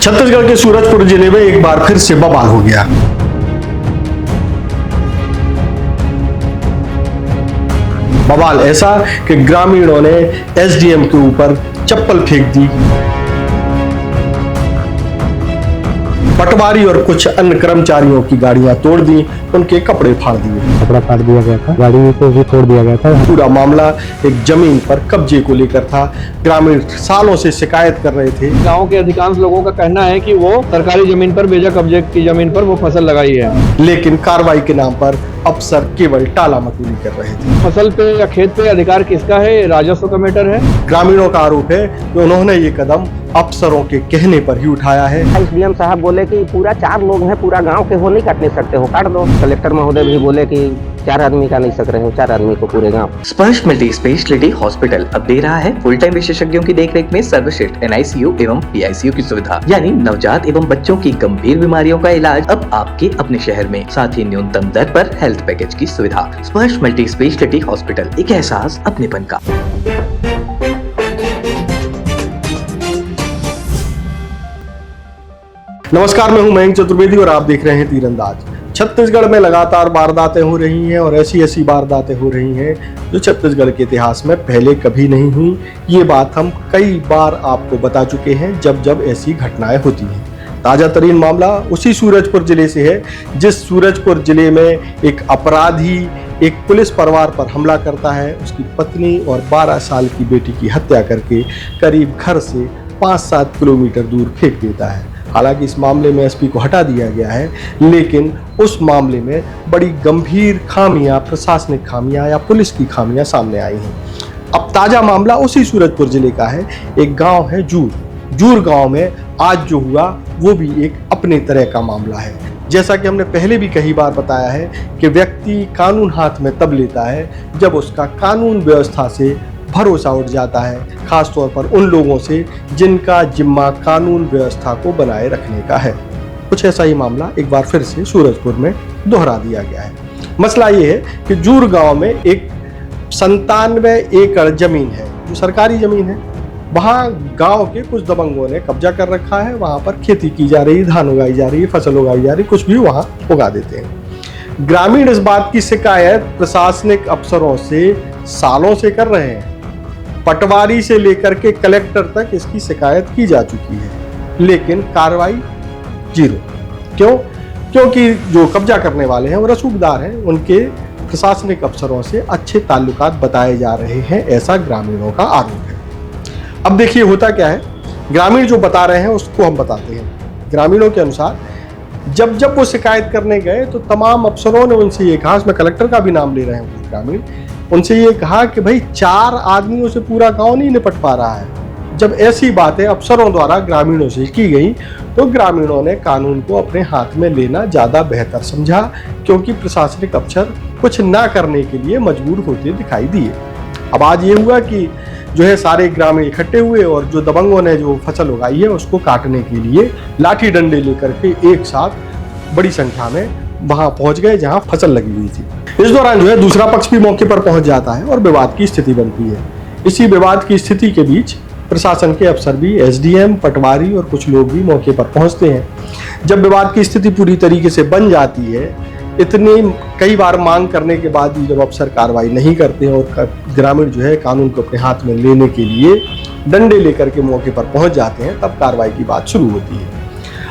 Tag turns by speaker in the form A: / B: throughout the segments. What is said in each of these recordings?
A: छत्तीसगढ़ के सूरजपुर जिले में एक बार फिर से बवाल हो गया। बवाल ऐसा कि ग्रामीणों ने एसडीएम के ऊपर चप्पल फेंक दी, पटवारी और कुछ अन्य कर्मचारियों की गाड़ियां तोड़ दी, उनके कपड़े फाड़ दिए।
B: कपड़ा फाड़ दिया गया था, गाड़ी को भी तोड़ दिया गया था।
A: पूरा मामला एक जमीन पर कब्जे को लेकर था। ग्रामीण सालों से शिकायत कर रहे थे।
C: गांव के अधिकांश लोगों का कहना है कि वो सरकारी जमीन पर बेजा कब्जे की जमीन पर वो फसल लगाई है,
A: लेकिन कार्रवाई के नाम पर अफसर केवल टाला मटोली कर रहे थे।
C: फसल पे या खेत पे अधिकार किसका है? राजस्व का मैटर है।
A: ग्रामीणों का आरोप है कि उन्होंने ये कदम अफसरों के कहने पर ही उठाया है।
D: एसडीएम साहब बोले कि पूरा 4 लोग हैं, पूरा गांव के हो नहीं काट नहीं सकते हो, काट दो। कलेक्टर महोदय भी बोले कि 4 आदमी का नहीं सक रहे हो, 4 आदमी को पूरे गांव।
E: स्पर्श मल्टी स्पेशलिटी हॉस्पिटल अब दे रहा है फुल टाइम विशेषज्ञों की देखरेख में सर्वश्रेष्ठ एनआईसीयू एवं पीआईसीयू की सुविधा, यानी नवजात एवं बच्चों की गंभीर बीमारियों का इलाज अब आपके अपने शहर में, साथ ही न्यूनतम दर पर हेल्थ पैकेज की सुविधा। स्पर्श मल्टी स्पेशलिटी हॉस्पिटल, एक एहसास अपनेपन का।
A: नमस्कार, मैं हूं मयंक चतुर्वेदी और आप देख रहे हैं तीरंदाज। छत्तीसगढ़ में लगातार वारदातें हो रही हैं और ऐसी बारदातें हो रही हैं जो छत्तीसगढ़ के इतिहास में पहले कभी नहीं हुई। ये बात हम कई बार आपको बता चुके हैं जब ऐसी घटनाएं होती हैं। ताजा तरीन मामला उसी सूरजपुर जिले से है, जिस सूरजपुर जिले में एक अपराधी एक पुलिस परिवार पर हमला करता है, उसकी पत्नी और 12 साल की बेटी की हत्या करके करीब घर से 5-7 किलोमीटर दूर फेंक देता है। हालांकि इस मामले में एसपी को हटा दिया गया है, लेकिन उस मामले में बड़ी गंभीर खामियां, प्रशासनिक खामियां या पुलिस की खामियां सामने आई हैं। अब ताजा मामला उसी सूरजपुर जिले का है। एक गांव है जूर गांव में आज जो हुआ वो भी एक अपने तरह का मामला है। जैसा कि हमने पहले भी कई बार बताया है कि व्यक्ति कानून हाथ में तब लेता है जब उसका कानून व्यवस्था से भरोसा उठ जाता है, खासतौर पर उन लोगों से जिनका जिम्मा कानून व्यवस्था को बनाए रखने का है। कुछ ऐसा ही मामला एक बार फिर से सूरजपुर में दोहरा दिया गया है। मसला ये है कि जूर गांव में एक 97 एकड़ जमीन है जो सरकारी जमीन है। वहाँ गांव के कुछ दबंगों ने कब्जा कर रखा है। वहाँ पर खेती की जा रही, धान उगाई जा रही, फसल उगाई जा रही, कुछ भी वहाँ उगा देते हैं। ग्रामीण इस बात की शिकायत प्रशासनिक अफसरों से सालों से कर रहे हैं। पटवारी से लेकर के कलेक्टर तक इसकी शिकायत की जा चुकी है, लेकिन कार्रवाई जीरो। क्यों? क्योंकि जो कब्जा करने वाले हैं वो रसूखदार हैं, उनके प्रशासनिक अफसरों से अच्छे ताल्लुकात बताए जा रहे हैं, ऐसा ग्रामीणों का आरोप है। अब देखिए होता क्या है, ग्रामीण जो बता रहे हैं उसको हम बताते हैं। ग्रामीणों के अनुसार जब वो शिकायत करने गए तो तमाम अफसरों ने उनसे ये कहा, इसमें कलेक्टर का भी नाम ले रहे हैं ग्रामीण, उनसे ये कहा कि भाई 4 आदमियों से पूरा गांव नहीं निपट पा रहा है। जब ऐसी बातें अफसरों द्वारा ग्रामीणों से की गई तो ग्रामीणों ने कानून को अपने हाथ में लेना ज़्यादा बेहतर समझा, क्योंकि प्रशासनिक अफसर कुछ ना करने के लिए मजबूर होते दिखाई दिए। अब आज ये हुआ कि जो है सारे ग्रामीण इकट्ठे हुए और जो दबंगों ने जो फसल उगाई है उसको काटने के लिए लाठी डंडे लेकर के एक साथ बड़ी संख्या में वहां पहुंच गए जहां फसल लगी हुई थी। इस दौरान जो है दूसरा पक्ष भी मौके पर पहुंच जाता है और विवाद की स्थिति बनती है। इसी विवाद की स्थिति के बीच प्रशासन के अफसर भी, एसडीएम, पटवारी और कुछ लोग भी मौके पर पहुंचते हैं। जब विवाद की स्थिति पूरी तरीके से बन जाती है, इतनी कई बार मांग करने के बाद भी जब अफसर कार्रवाई नहीं करते हैं और ग्रामीण जो है कानून को अपने हाथ में लेने के लिए डंडे लेकर के मौके पर पहुंच जाते हैं, तब कार्रवाई की बात शुरू होती है।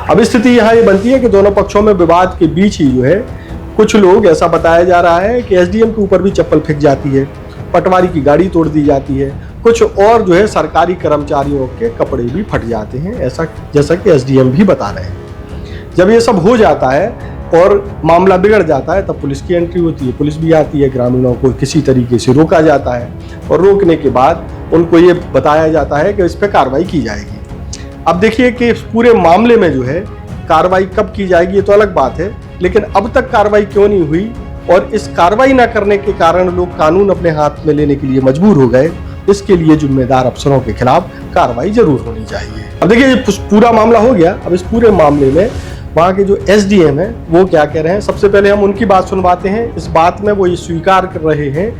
A: अब स्थिति यहाँ ये बनती है कि दोनों पक्षों में विवाद के बीच ही जो है कुछ लोग, ऐसा बताया जा रहा है कि एसडीएम के ऊपर भी चप्पल फेंक जाती है, पटवारी की गाड़ी तोड़ दी जाती है, कुछ और जो है सरकारी कर्मचारियों के कपड़े भी फट जाते हैं, ऐसा जैसा कि एसडीएम भी बता रहे हैं। जब ये सब हो जाता है और मामला बिगड़ जाता है तब पुलिस की एंट्री होती है, पुलिस भी आती है, ग्रामीणों को किसी तरीके से रोका जाता है और रोकने के बाद उनको ये बताया जाता है कि इस पर कार्रवाई की जाएगी। अब देखिए कि इस पूरे मामले में जो है कार्रवाई कब की जाएगी ये तो अलग बात है, लेकिन अब तक कार्रवाई क्यों नहीं हुई और इस कार्रवाई न करने के कारण लोग कानून अपने हाथ में लेने के लिए मजबूर हो गए, इसके लिए जिम्मेदार अफसरों के खिलाफ कार्रवाई जरूर होनी चाहिए। अब देखिए पूरा मामला हो गया। अब इस पूरे मामले में वहाँ के जो एसडीएम है वो क्या कह रहे हैं, सबसे पहले हम उनकी बात सुनवाते हैं। इस बात में वो ये स्वीकार कर रहे हैं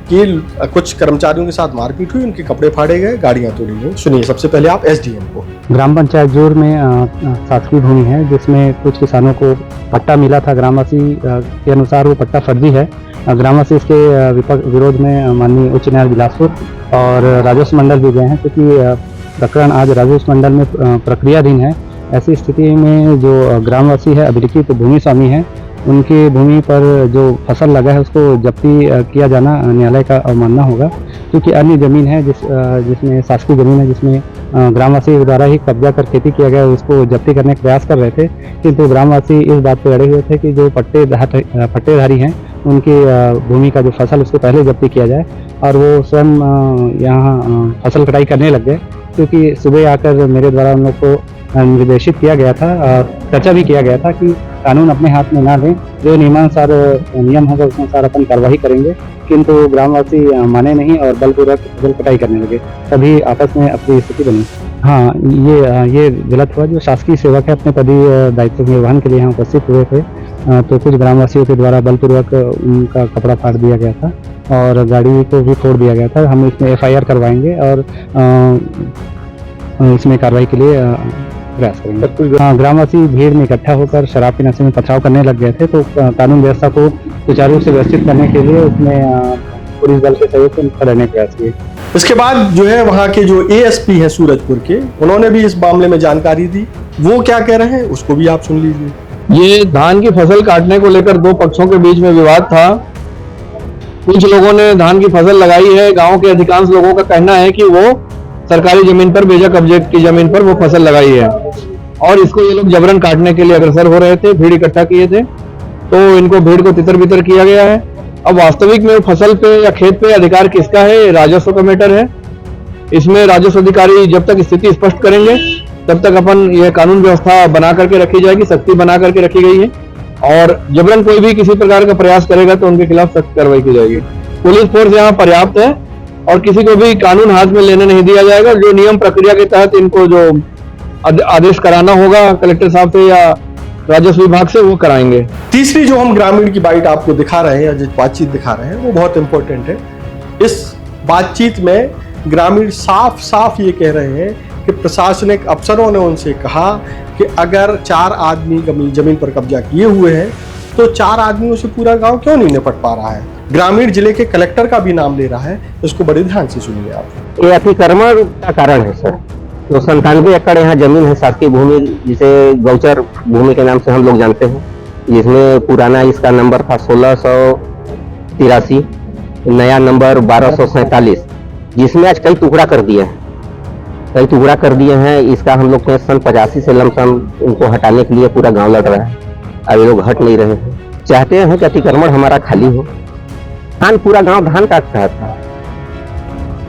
A: कि कुछ कर्मचारियों के साथ मारपीट हुई, उनके कपड़े फाड़े गए, गाड़ियां तोड़ी गई। सुनिए सबसे पहले आप एसडीएम को।
B: ग्राम पंचायत जोर में शासकीय भूमि है जिसमें कुछ किसानों को पट्टा मिला था। ग्रामवासी के अनुसार वो पट्टा फर्जी है। ग्रामवासी इसके विरोध में माननीय उच्च न्यायालय बिलासपुर और राजस्व मंडल भी गए हैं, क्योंकि प्रकरण आज राजस्व मंडल में प्रक्रियाधीन है। ऐसी स्थिति में जो ग्रामवासी है, अभिलिखित भूमि स्वामी है, उनकी भूमि पर जो फसल लगा है उसको जब्ती किया जाना न्यायालय का अवमानना होगा, क्योंकि अन्य जमीन है जिसमें शासकीय जमीन है जिसमें ग्रामवासी द्वारा ही कब्जा कर खेती किया गया, उसको जब्ती करने का प्रयास कर रहे थे। किंतु ग्रामवासी इस बात पर अड़े हुए थे कि जो पट्टेधारी हैं उनकी भूमि का जो फसल उसको पहले जब्ती किया जाए, और वो स्वयं यहाँ फसल कटाई करने लग गए। क्योंकि सुबह आकर मेरे द्वारा उन लोग को निर्देशित किया गया था और चर्चा भी किया गया था कि कानून अपने हाथ में ना लें, जो नियमानुसार नियम होगा उस अनुसार अपन कार्रवाई करेंगे। किंतु ग्रामवासी माने नहीं और बलपूर्वक फसल कटाई करने लगे, तभी आपस में अपनी स्थिति बनी। हाँ, ये गलत हुआ। जो शासकीय सेवक है अपने पदी दायित्व निर्वहन के लिए यहाँ उपस्थित हुए थे, तो कुछ ग्रामवासियों के द्वारा बलपूर्वक उनका कपड़ा फाड़ दिया गया था और गाड़ी को भी फोड़ दिया गया था। हम इसमें FIR करवाएंगे और इसमें कार्रवाई के लिए प्रयास करेंगे। हाँ, ग्रामवासी भीड़ में इकट्ठा होकर शराब के नशे में पथराव करने लग गए थे, तो कानून व्यवस्था को सुचारू रूप से व्यवस्थित करने के लिए उसमें पुलिस बल के सहयोग से करने प्रयास किए।
A: इसके बाद जो है वहाँ के जो ASP हैं सूरजपुर के, उन्होंने भी इस मामले में जानकारी दी। वो क्या कह रहे हैं उसको भी आप सुन लीजिए।
C: ये धान की फसल काटने को लेकर दो पक्षों के बीच में विवाद था। कुछ लोगों ने धान की फसल लगाई है, गांव के अधिकांश लोगों का कहना है कि वो सरकारी जमीन पर बेजा कब्जे की जमीन पर वो फसल लगाई है, और इसको ये लोग जबरन काटने के लिए अग्रसर हो रहे थे, भीड़ इकट्ठा किए थे, तो इनको भीड़ को तितर बितर किया गया है। अब वास्तविक में फसल पे या खेत पे अधिकार किसका है, राजस्व का मैटर है। इसमें राजस्व अधिकारी जब तक स्थिति स्पष्ट करेंगे तब तक अपन यह कानून व्यवस्था बना करके रखी जाएगी, सख्ती बना करके रखी गई है, और जबरन कोई भी किसी प्रकार का प्रयास करेगा तो उनके खिलाफ सख्त कार्रवाई की जाएगी। पुलिस फोर्स यहाँ पर्याप्त है और किसी को भी कानून हाथ में लेने नहीं दिया जाएगा। जो नियम प्रक्रिया के तहत इनको जो आदेश कराना होगा कलेक्टर साहब से या राजस्व विभाग से, वो कराएंगे।
A: तीसरी जो हम ग्रामीण की बाइट आपको दिखा रहे हैं या जो बातचीत दिखा रहे हैं वो बहुत इंपॉर्टेंट है। इस बातचीत में ग्रामीण साफ साफ ये कह रहे हैं कि प्रशासनिक अफसरों ने उनसे कहा कि अगर 4 आदमी जमीन पर कब्जा किए हुए हैं तो 4 आदमियों से पूरा गांव क्यों नहीं निपट पा रहा है। ग्रामीण जिले के कलेक्टर का भी नाम ले रहा है, इसको बड़े ध्यान से सुनिए आप।
D: ये अतिक्रमण का कारण है सर। तो 97 एकड़ यहाँ जमीन है शासकीय भूमि, जिसे गौचर भूमि के नाम से हम लोग जानते हैं, जिसमें पुराना इसका नंबर था 1683, नया नंबर 1247, जिसमें आज कई टुकड़ा कर दिए हैं। इसका हम लोग सन 85 से लमसम उनको हटाने के लिए पूरा गांव लड़ रहा है। अब ये लोग हट नहीं रहे हैं। चाहते हैं कि अतिक्रमण हमारा खाली हो। धान पूरा गांव धान काट रहा था।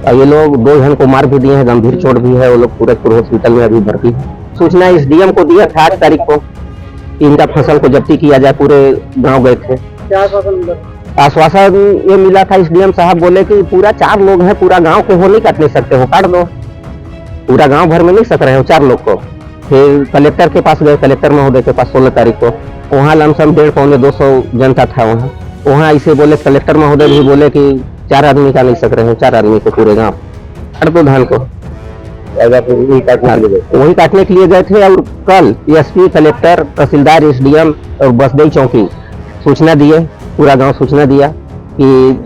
D: अब ये लोग 2 जन को मार भी दिए हैं, गंभीर चोट भी है। वो लोग सूरजपुर हॉस्पिटल में अभी भर्ती है। सूचना SDM को दिया था 8 तारीख को कि इनका फसल को जब्ती किया जाए। पूरे गांव गए थे। आश्वासन ये मिला था, SDM साहब बोले कि पूरा 4 लोग हैं, पूरा गांव को हो नहीं काट नहीं सकते हो, काट दो। पूरा गांव भर में नहीं सक रहे हो 4 लोग को। फिर कलेक्टर के पास गए, कलेक्टर महोदय के पास 16 तारीख को। वहाँ लमसम 150-200 जनता था। वहाँ ऐसे बोले, कलेक्टर महोदय भी बोले कि 4 आदमी का नहीं सक रहे हो, 4 आदमी को पूरे गांव काट दो धान को। वही काटने के लिए गए थे। और कल SP, कलेक्टर, तहसीलदार, SDM और बसदेई चौकी सूचना दिए, पूरा गांव सूचना दिया कि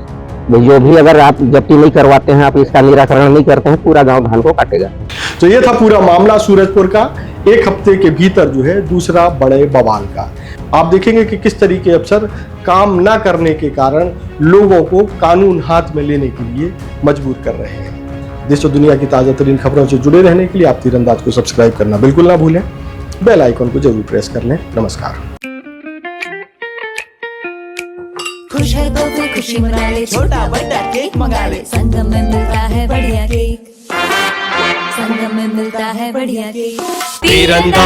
D: जो भी अगर आप जब्ती नहीं करवाते हैं, आप इसका निराकरण नहीं करते हैं, पूरा गांव धान को काटेगा।
A: तो ये था पूरा मामला सूरजपुर का। 1 हफ्ते के भीतर जो है दूसरा बड़े बवाल का। आप देखेंगे कि किस तरीके अफसर काम ना करने के कारण लोगों को कानून हाथ में लेने के लिए मजबूर कर रहे हैं। देश और दुनिया की ताजा तरीन खबरों से जुड़े रहने के लिए आप तीरंदाज को सब्सक्राइब करना बिल्कुल ना भूलें। बेल आइकन को जरूर प्रेस कर लें। नमस्कार।
F: खुश है तो फिर खुशी मना ले, छोटा बड़ा केक मंगा ले, संगम में मिलता है बढ़िया केक, संगम में मिलता है बढ़िया केक। तीरंदाज।